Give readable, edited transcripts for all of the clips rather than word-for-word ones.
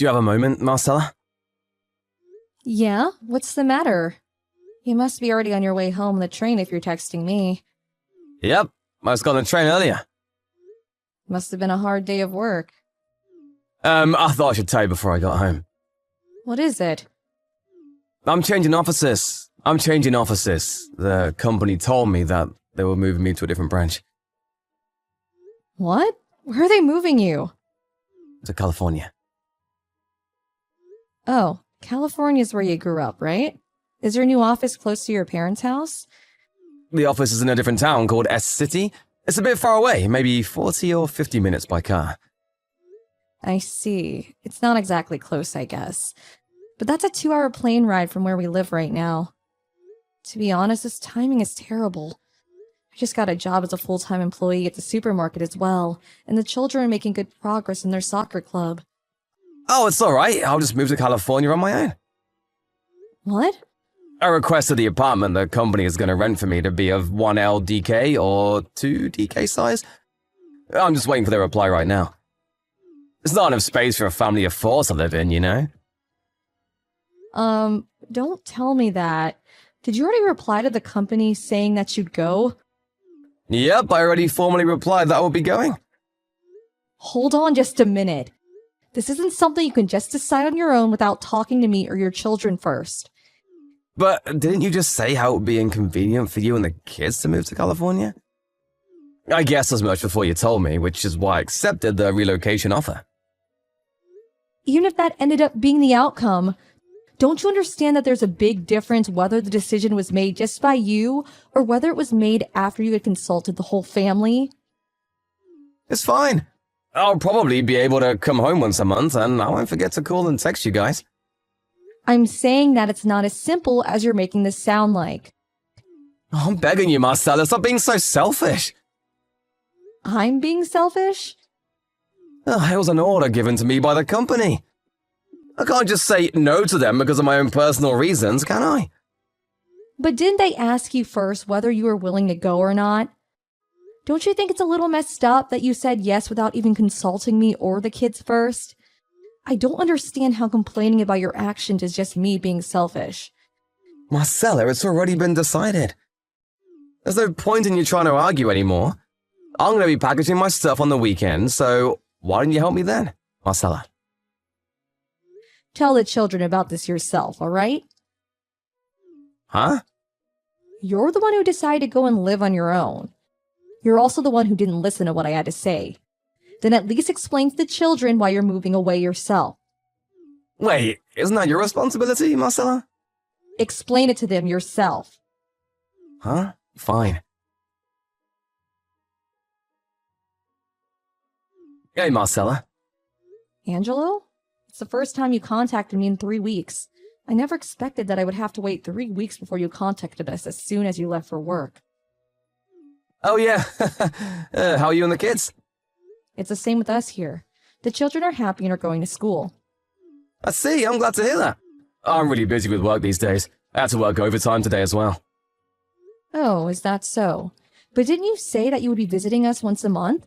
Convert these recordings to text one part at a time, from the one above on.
Do you have a moment, Marcella? Yeah? What's the matter? You must be already on your way home on the train if you're texting me. Yep, I was on the train earlier. Must have been a hard day of work. I thought I should tell you before I got home. What is it? I'm changing offices. The company told me that they were moving me to a different branch. What? Where are they moving you? To California. Oh, California's where you grew up, right? Is your new office close to your parents' house? The office is in a different town called S-City. It's a bit far away, maybe 40 or 50 minutes by car. I see. It's not exactly close, I guess. But that's a 2-hour plane ride from where we live right now. To be honest, this timing is terrible. I just got a job as a full-time employee at the supermarket as well, and the children are making good progress in their soccer club. Oh, it's alright. I'll just move to California on my own. What? I requested the apartment the company is going to rent for me to be of 1L DK or 2 DK size. I'm just waiting for their reply right now. There's not enough space for a family of 4 to live in, you know? Don't tell me that. Did you already reply to the company saying that you'd go? Yep, I already formally replied that I will be going. Hold on just a minute. This isn't something you can just decide on your own without talking to me or your children first. But didn't you just say how it would be inconvenient for you and the kids to move to California? I guessed as much before you told me, which is why I accepted the relocation offer. Even if that ended up being the outcome, don't you understand that there's a big difference whether the decision was made just by you or whether it was made after you had consulted the whole family? It's fine. I'll probably be able to come home once a month, and I won't forget to call and text you guys. I'm saying that it's not as simple as you're making this sound like. Oh, I'm begging you, Marcella, stop being so selfish. I'm being selfish? It was an order given to me by the company. I can't just say no to them because of my own personal reasons, can I? But didn't they ask you first whether you were willing to go or not? Don't you think it's a little messed up that you said yes without even consulting me or the kids first? I don't understand how complaining about your actions is just me being selfish. Marcella, it's already been decided. There's no point in you trying to argue anymore. I'm going to be packaging my stuff on the weekend, so why didn't you help me then, Marcella? Tell the children about this yourself, alright? Huh? You're the one who decided to go and live on your own. You're also the one who didn't listen to what I had to say. Then at least explain to the children why you're moving away yourself. Wait, isn't that your responsibility, Marcella? Explain it to them yourself. Huh? Fine. Hey, Marcella. Angelo? It's the first time you contacted me in 3 weeks. I never expected that I would have to wait 3 weeks before you contacted us as soon as you left for work. Oh, yeah. How are you and the kids? It's the same with us here. The children are happy and are going to school. I see, I'm glad to hear that. I'm really busy with work these days. I had to work overtime today as well. Oh, is that so? But didn't you say that you would be visiting us once a month?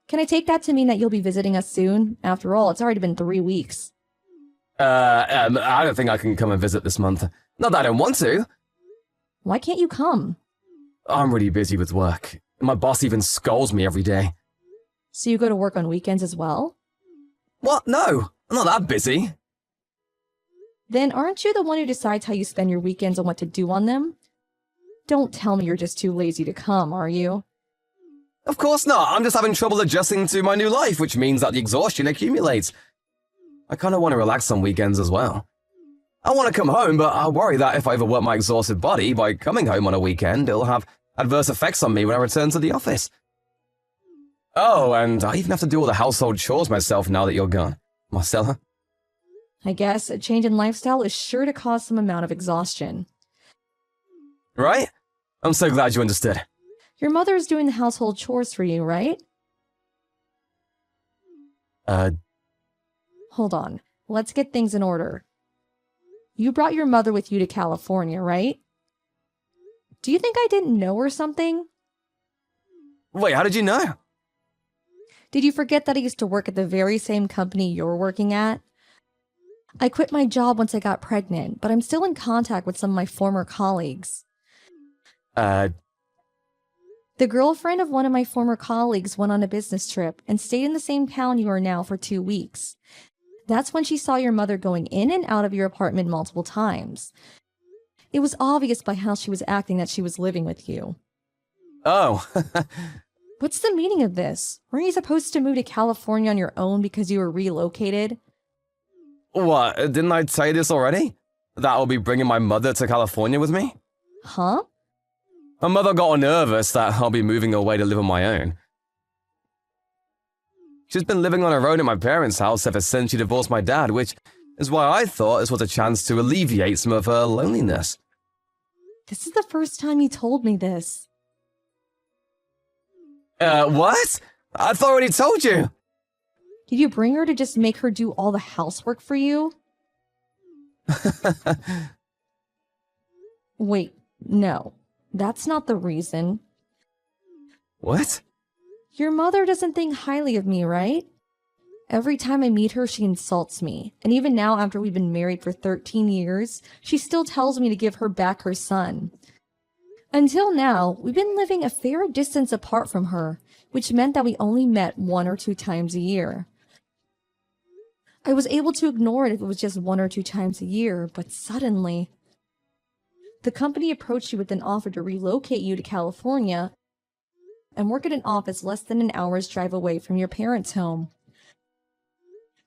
Can I take that to mean that you'll be visiting us soon? After all, it's already been 3 weeks. I don't think I can come and visit this month. Not that I don't want to. Why can't you come? I'm really busy with work. My boss even scolds me every day. So you go to work on weekends as well? What? No, I'm not that busy. Then aren't you the one who decides how you spend your weekends and what to do on them? Don't tell me you're just too lazy to come, are you? Of course not. I'm just having trouble adjusting to my new life, which means that the exhaustion accumulates. I kind of want to relax on weekends as well. I want to come home, but I worry that if I overwork my exhausted body by coming home on a weekend, it'll have adverse effects on me when I return to the office. Oh, and I even have to do all the household chores myself now that you're gone. Marcella? I guess a change in lifestyle is sure to cause some amount of exhaustion. Right? I'm so glad you understood. Your mother is doing the household chores for you, right? Hold on. Let's get things in order. You brought your mother with you to California, right? Do you think I didn't know or something? Wait, how did you know? Did you forget that I used to work at the very same company you're working at? I quit my job once I got pregnant, but I'm still in contact with some of my former colleagues. Uh, The girlfriend of one of my former colleagues went on a business trip and stayed in the same town you are now for 2 weeks. That's when she saw your mother going in and out of your apartment multiple times. It was obvious by how she was acting that she was living with you. oh. What's the meaning of this? Weren't you supposed to move to California on your own because you were relocated? What, didn't I tell you this already? That I'll be bringing my mother to California with me? Huh? My mother got all nervous that I'll be moving away to live on my own. She's been living on her own at my parents' house ever since she divorced my dad, which is why I thought this was a chance to alleviate some of her loneliness. This is the first time you told me this. What? I thought I already told you. Did you bring her to just make her do all the housework for you? Wait, no. That's not the reason. What? Your mother doesn't think highly of me, right? Every time I meet her, she insults me. And even now, after we've been married for 13 years, she still tells me to give her back her son. Until now, we've been living a fair distance apart from her, which meant that we only met 1 or 2 times a year. I was able to ignore it if it was just 1 or 2 times a year, but suddenly, the company approached you with an offer to relocate you to California and work at an office less than an hour's drive away from your parents' home.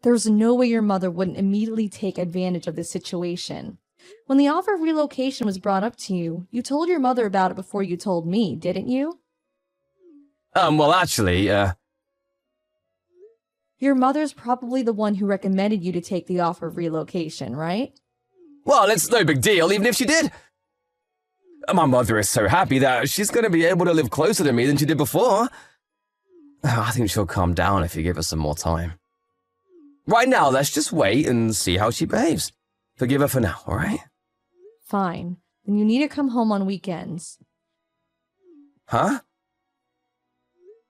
There was no way your mother wouldn't immediately take advantage of this situation. When the offer of relocation was brought up to you, you told your mother about it before you told me, didn't you? Well, actually, Your mother's probably the one who recommended you to take the offer of relocation, right? well, it's no big deal, even if she did. My mother is so happy that she's going to be able to live closer to me than she did before. I think she'll calm down if you give her some more time. Right now, let's just wait and see how she behaves. Forgive her for now, alright? Fine. Then you need to come home on weekends. Huh?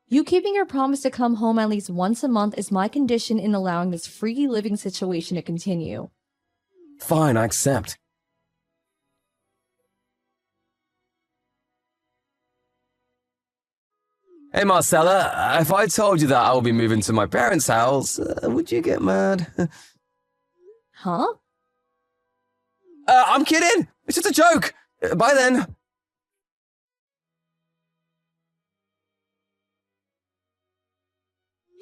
You keeping your promise to come home at least once a month is my condition in allowing this free living situation to continue. Fine, I accept. Hey Marcella, if I told you that I will be moving to my parents' house, would you get mad? Huh? I'm kidding! It's just a joke! Bye then!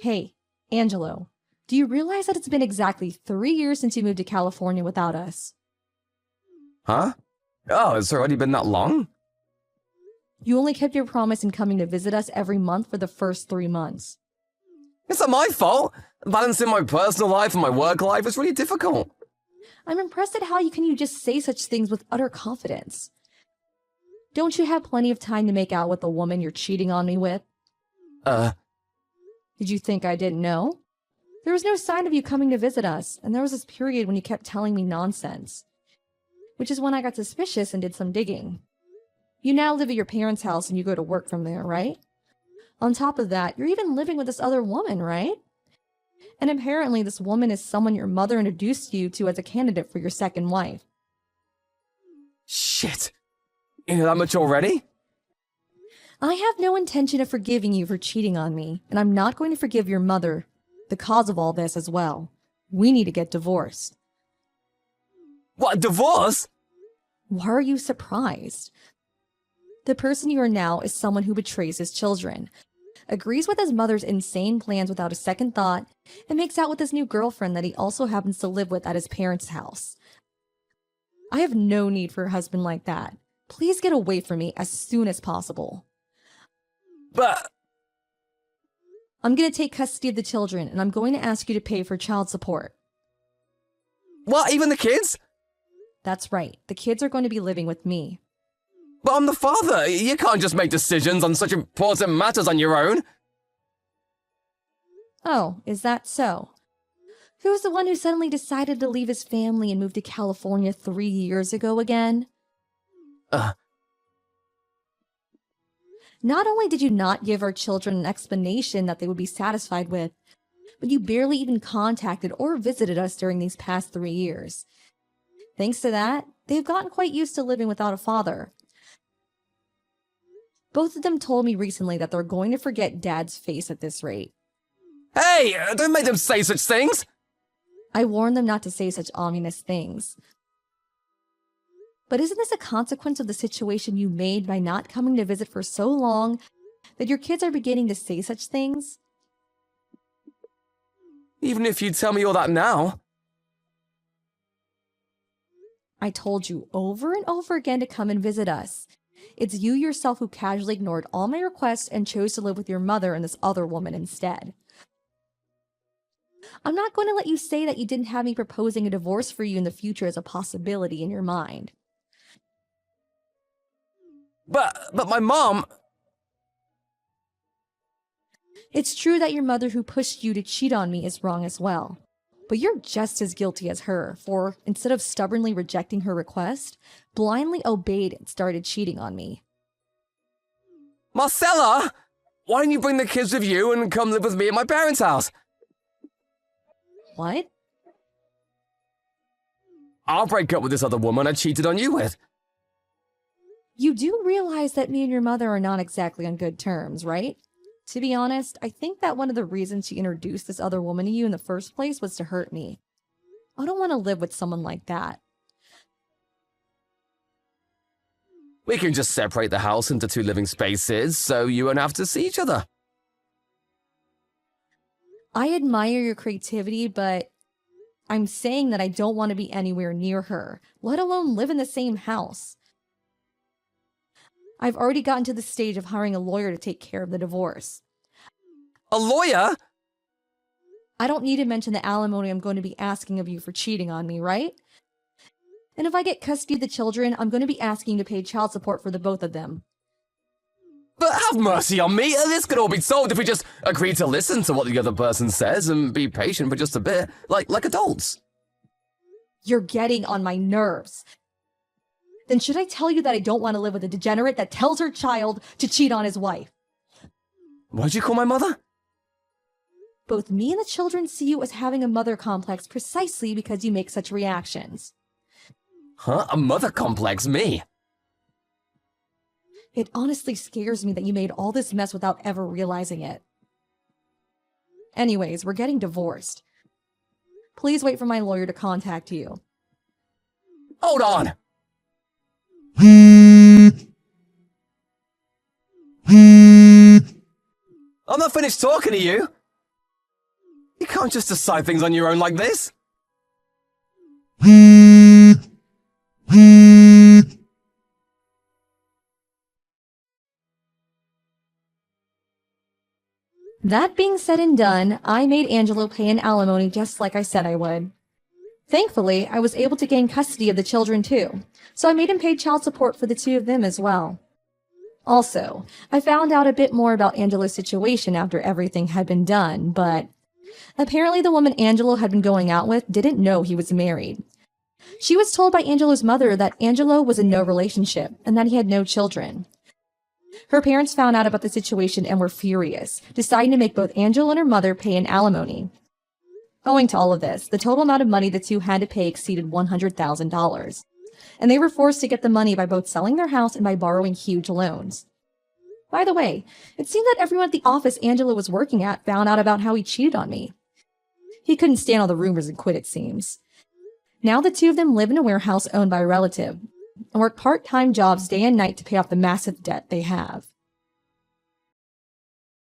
Hey, Angelo, do you realize that it's been exactly 3 years since you moved to California without us? Huh? Oh, it's already been that long? You only kept your promise in coming to visit us every month for the first 3 months. It's not my fault. Balancing my personal life and my work life is really difficult. I'm impressed at how you just say such things with utter confidence. Don't you have plenty of time to make out with the woman you're cheating on me with? Did you think I didn't know? There was no sign of you coming to visit us, and there was this period when you kept telling me nonsense. Which is when I got suspicious and did some digging. You now live at your parents' house and you go to work from there, right? On top of that, you're even living with this other woman, right? And apparently this woman is someone your mother introduced you to as a candidate for your second wife. Shit. You know that much already? I have no intention of forgiving you for cheating on me, and I'm not going to forgive your mother, the cause of all this as well. We need to get divorced. What, divorce? Why are you surprised? The person you are now is someone who betrays his children, agrees with his mother's insane plans without a second thought, and makes out with his new girlfriend that he also happens to live with at his parents' house. I have no need for a husband like that. Please get away from me as soon as possible. But... I'm going to take custody of the children, and I'm going to ask you to pay for child support. What, even the kids? That's right. The kids are going to be living with me. But I'm the father. You can't just make decisions on such important matters on your own. Oh, is that so? Who's the one who suddenly decided to leave his family and move to California 3 years ago again? Not only did you not give our children an explanation that they would be satisfied with, but you barely even contacted or visited us during these past 3 years. Thanks to that, they've gotten quite used to living without a father. Both of them told me recently that they're going to forget Dad's face at this rate. Hey, don't make them say such things! I warned them not to say such ominous things. But isn't this a consequence of the situation you made by not coming to visit for so long that your kids are beginning to say such things? Even if you tell me all that now. I told you over and over again to come and visit us. It's you yourself who casually ignored all my requests and chose to live with your mother and this other woman instead. I'm not going to let you say that you didn't have me proposing a divorce for you in the future as a possibility in your mind. But my mom... It's true that your mother who pushed you to cheat on me is wrong as well. But you're just as guilty as her, for instead of stubbornly rejecting her request, blindly obeyed and started cheating on me. Marcella! Why don't you bring the kids with you and come live with me at my parents' house? What? I'll break up with this other woman I cheated on you with. You do realize that me and your mother are not exactly on good terms, right? To be honest, I think that one of the reasons she introduced this other woman to you in the first place was to hurt me. I don't want to live with someone like that. We can just separate the house into 2 living spaces so you won't have to see each other. I admire your creativity, but I'm saying that I don't want to be anywhere near her, let alone live in the same house. I've already gotten to the stage of hiring a lawyer to take care of the divorce. A lawyer? I don't need to mention the alimony I'm going to be asking of you for cheating on me, right? And if I get custody of the children, I'm going to be asking to pay child support for the both of them. But have mercy on me, this could all be solved if we just agree to listen to what the other person says and be patient for just a bit, like adults. You're getting on my nerves. Then should I tell you that I don't want to live with a degenerate that tells her child to cheat on his wife? What'd you call my mother? Both me and the children see you as having a mother complex precisely because you make such reactions. Huh? A mother complex? Me? It honestly scares me that you made all this mess without ever realizing it. Anyways, we're getting divorced. Please wait for my lawyer to contact you. Hold on! I'm not finished talking to you. You can't just decide things on your own like this. That being said and done, I made Angelo pay an alimony just like I said I would. Thankfully, I was able to gain custody of the children too, so I made him pay child support for the 2 of them as well. Also, I found out a bit more about Angelo's situation after everything had been done, but apparently the woman Angelo had been going out with didn't know he was married. She was told by Angelo's mother that Angelo was in no relationship and that he had no children. Her parents found out about the situation and were furious, deciding to make both Angelo and her mother pay an alimony. Owing to all of this, the total amount of money the 2 had to pay exceeded $100,000, and they were forced to get the money by both selling their house and by borrowing huge loans. By the way, it seemed that everyone at the office Angelo was working at found out about how he cheated on me. He couldn't stand all the rumors and quit, it seems. Now the 2 of them live in a warehouse owned by a relative, and work part-time jobs day and night to pay off the massive debt they have.